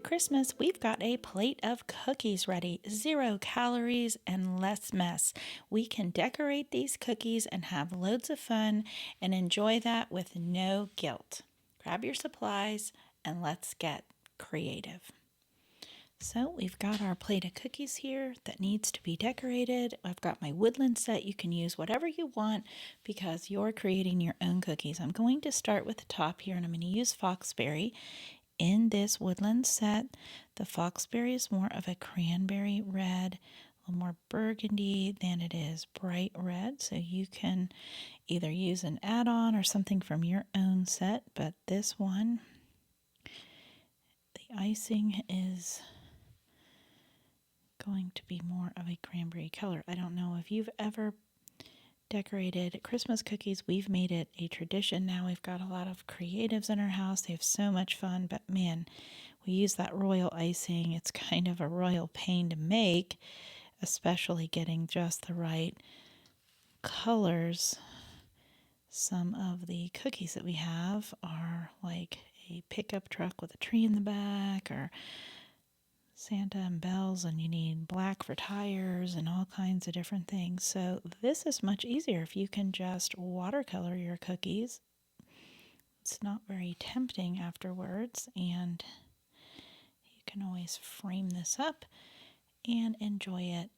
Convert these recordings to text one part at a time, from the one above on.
Christmas, we've got a plate of cookies ready. 0 calories and less mess. We can decorate these cookies and have loads of fun and enjoy that with no guilt. Grab your supplies and let's get creative. So we've got our plate of cookies here that needs to be decorated. I've got my woodland set. You can use whatever you want because you're creating your own cookies. I'm going to start with the top here and I'm going to use Foxberry. In this woodland set, the Foxberry is more of a cranberry red, a little more burgundy than it is bright red. So you can either use an add-on or something from your own set, but this one, the icing is going to be more of a cranberry color. I don't know if you've ever decorated Christmas cookies. We've made it a tradition now. We've got a lot of creatives in our house. They have so much fun, but man, we use that royal icing. It's kind of a royal pain to make, especially getting just the right colors. Some of the cookies that we have are like a pickup truck with a tree in the back, or Santa and bells, and you need black for tires and all kinds of different things. So this is much easier if you can just watercolor your cookies. It's not very tempting afterwards, and you can always frame this up and enjoy it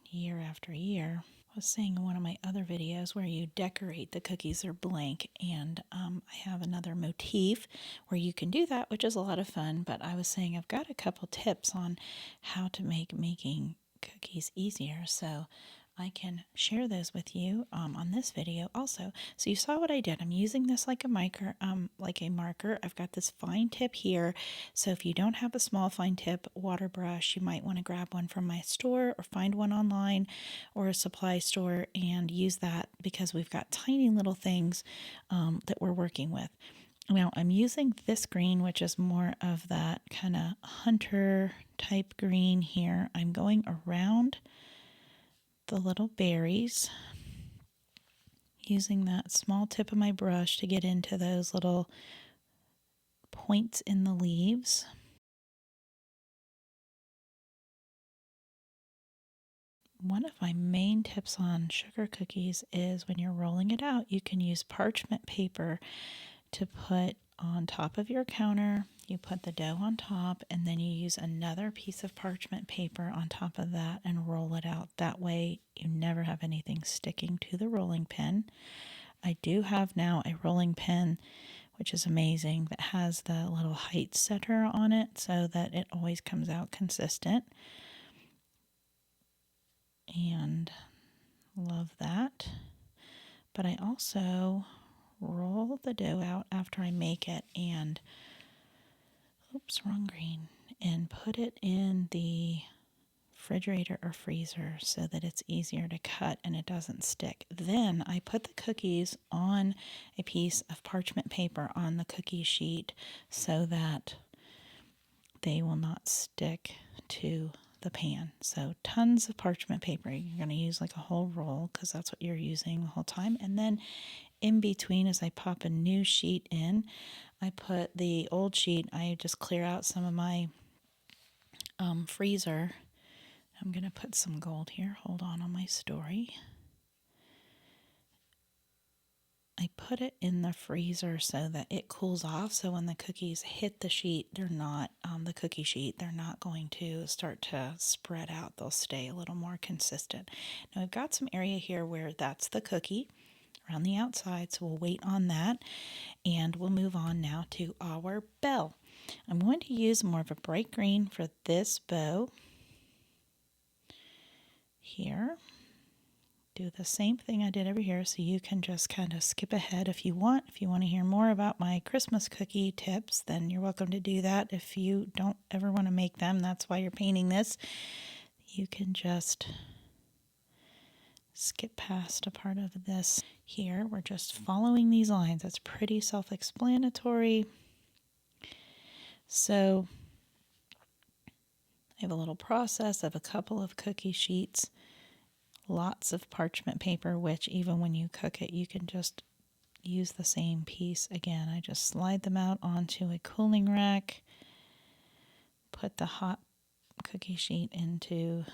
year after year. I was saying in one of my other videos where you decorate the cookies are blank, and I have another motif where you can do that, which is a lot of fun. But I was saying I've got a couple tips on how to make making cookies easier, so I can share those with you on this video also. So you saw what I did. I'm using this like a marker. I've got this fine tip here. So if you don't have a small fine tip water brush, you might want to grab one from my store or find one online or a supply store and use that, because we've got tiny little things that we're working with. Now I'm using this green, which is more of that kind of hunter type green here. I'm going around the little berries, using that small tip of my brush to get into those little points in the leaves. One of my main tips on sugar cookies is when you're rolling it out, you can use parchment paper to put on top of your counter. You put the dough on top, and then you use another piece of parchment paper on top of that and roll it out. That way you never have anything sticking to the rolling pin. I do have now a rolling pin, which is amazing, that has the little height setter on it so that it always comes out consistent. And love that. But I also roll the dough out after I make it and wrong green, and put it in the refrigerator or freezer so that it's easier to cut and it doesn't stick. Then I put the cookies on a piece of parchment paper on the cookie sheet so that they will not stick to the pan. So tons of parchment paper. You're going to use like a whole roll because that's what you're using the whole time. And then in between, as I pop a new sheet in, I put the old sheet, I just clear out some of my freezer. I'm going to put some gold here. Hold on my story. I put it in the freezer so that it cools off. So when the cookies hit the sheet, they're not the cookie sheet. They're not going to start to spread out. They'll stay a little more consistent. Now I've got some area here where that's the cookie around the outside. So we'll wait on that, and we'll move on now to our bell. I'm going to use more of a bright green for this bow here. Do the same thing I did over here, so you can just kind of skip ahead if you want. If you want to hear more about my Christmas cookie tips, then you're welcome to do that. If you don't ever want to make them, that's why you're painting this. You can just skip past a part of this here. We're just following these lines. That's pretty self-explanatory. So I have a little process of a couple of cookie sheets, lots of parchment paper, which even when you cook it, you can just use the same piece again. I just slide them out onto a cooling rack, put the hot cookie sheet into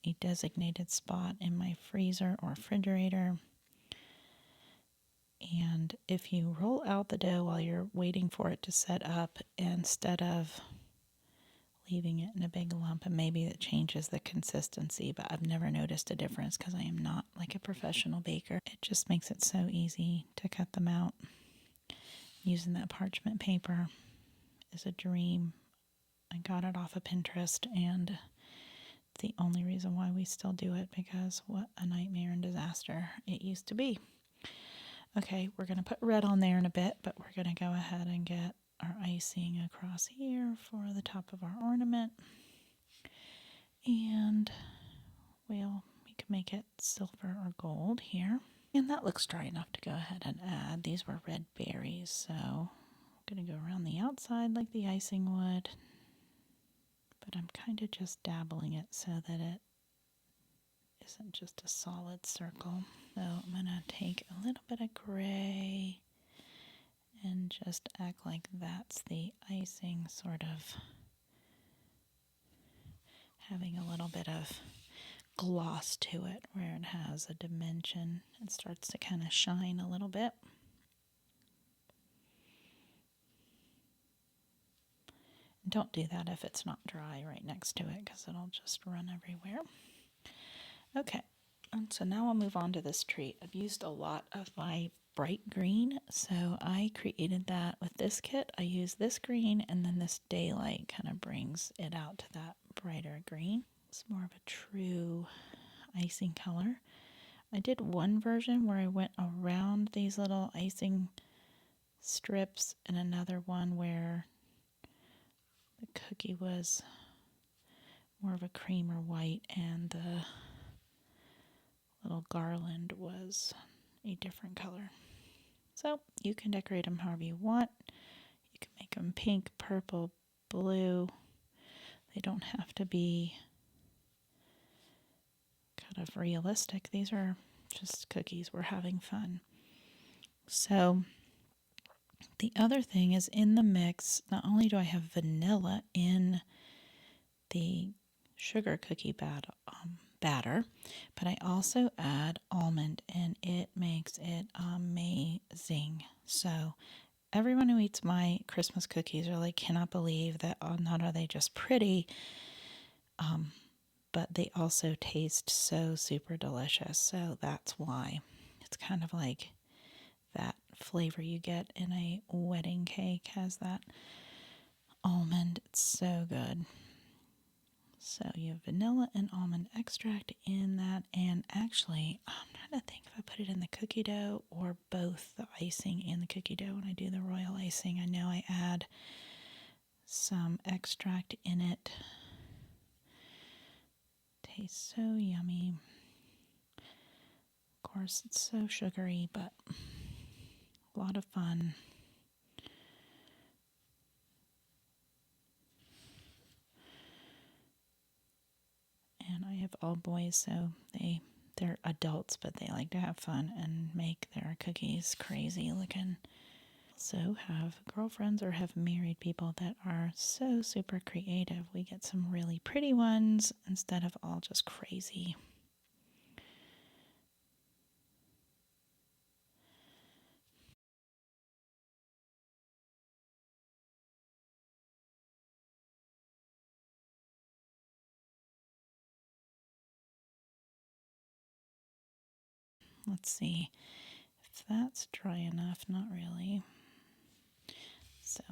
a designated spot in my freezer or refrigerator. And if you roll out the dough while you're waiting for it to set up, instead of leaving it in a big lump, and maybe it changes the consistency, but I've never noticed a difference because I am not like a professional baker. It just makes it so easy to cut them out. Using that parchment paper is a dream. I got it off of Pinterest, and the only reason why we still do it, because what a nightmare and disaster it used to be. Okay, we're going to put red on there in a bit, but we're going to go ahead and get our icing across here for the top of our ornament. And we can make it silver or gold here. And that looks dry enough to go ahead and add. These were red berries, so I'm going to go around the outside like the icing would. But I'm kind of just dabbling it so that it isn't just a solid circle. So I'm going to take a little bit of gray and just act like that's the icing, sort of having a little bit of gloss to it where it has a dimension. It starts to kind of shine a little bit. Don't do that if it's not dry right next to it, because it'll just run everywhere. Okay, and so now I'll move on to this tree. I've used a lot of my bright green, so I created that with this kit. I use this green, and then this daylight kind of brings it out to that brighter green. It's more of a true icing color. I did one version where I went around these little icing strips, and another one where the cookie was more of a cream or white, and the little garland was a different color. So you can decorate them however you want. You can make them pink, purple, blue. They don't have to be kind of realistic. These are just cookies. We're having fun. So the other thing is, in the mix, not only do I have vanilla in the sugar cookie batter, but I also add almond, and it makes it amazing. So everyone who eats my Christmas cookies are like, cannot believe that not are they just pretty, but they also taste so super delicious. So that's why. It's kind of like that flavor you get in a wedding cake has that almond. It's so good. So you have vanilla and almond extract in that, and actually I'm trying to think if I put it in the cookie dough or both the icing and the cookie dough when I do the royal icing. I know I add some extract in it. Tastes so yummy. Of course, it's so sugary, but a lot of fun. And I have all boys, so they're adults, but they like to have fun and make their cookies crazy looking. So have girlfriends or have married people that are so super creative. We get some really pretty ones instead of all just crazy. Let's see if that's dry enough. Not really. So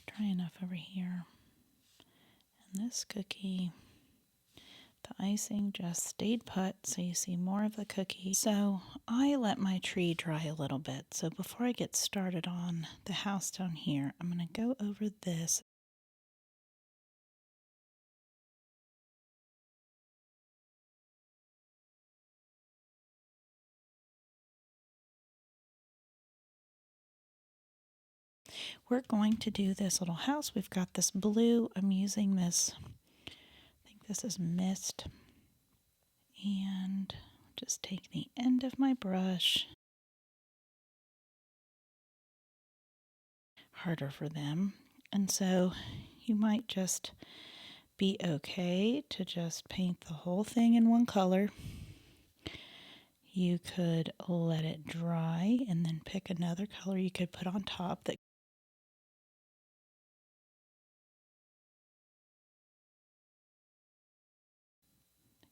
dry enough over here. And this cookie, the icing just stayed put, so you see more of the cookie. So I let my tree dry a little bit. So before I get started on the house down here, I'm going to go over this. We're going to do this little house. We've got this blue. I'm using this, I think this is mist. And just take the end of my brush. Harder for them. And so you might just be okay to just paint the whole thing in one color. You could let it dry and then pick another color you could put on top that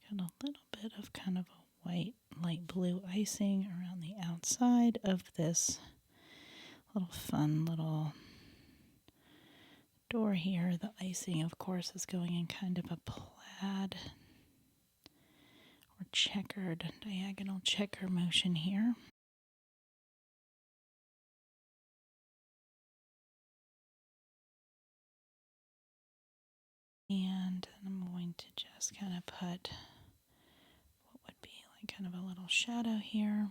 got a little bit of kind of a white, light blue icing around the outside of this little fun little door here. The icing, of course, is going in kind of a plaid or checkered, diagonal checker motion here. And I'm going to just kind of put what would be like kind of a little shadow here.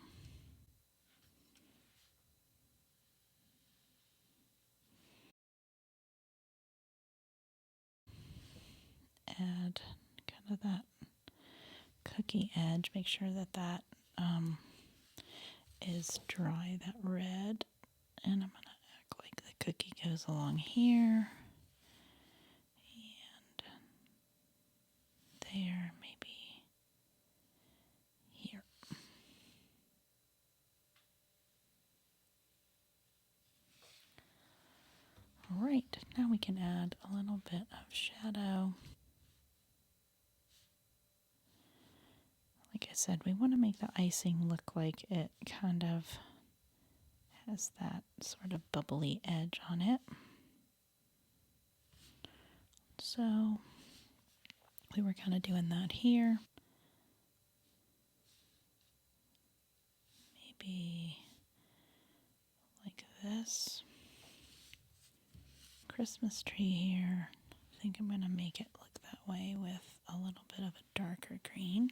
Add kind of that cookie edge. Make sure that that is dry, that red. And I'm going to act like the cookie goes along here. And there, maybe here. All right, now we can add a little bit of shadow. Like I said, we want to make the icing look like it kind of has that sort of bubbly edge on it. So we were kind of doing that here. Maybe like this. Christmas tree here. I think I'm going to make it look that way with a little bit of a darker green.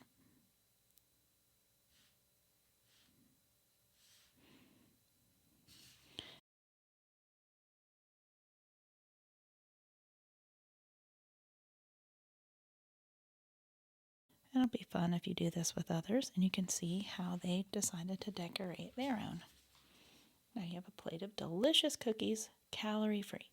It'll be fun if you do this with others and you can see how they decided to decorate their own. Now you have a plate of delicious cookies, calorie-free.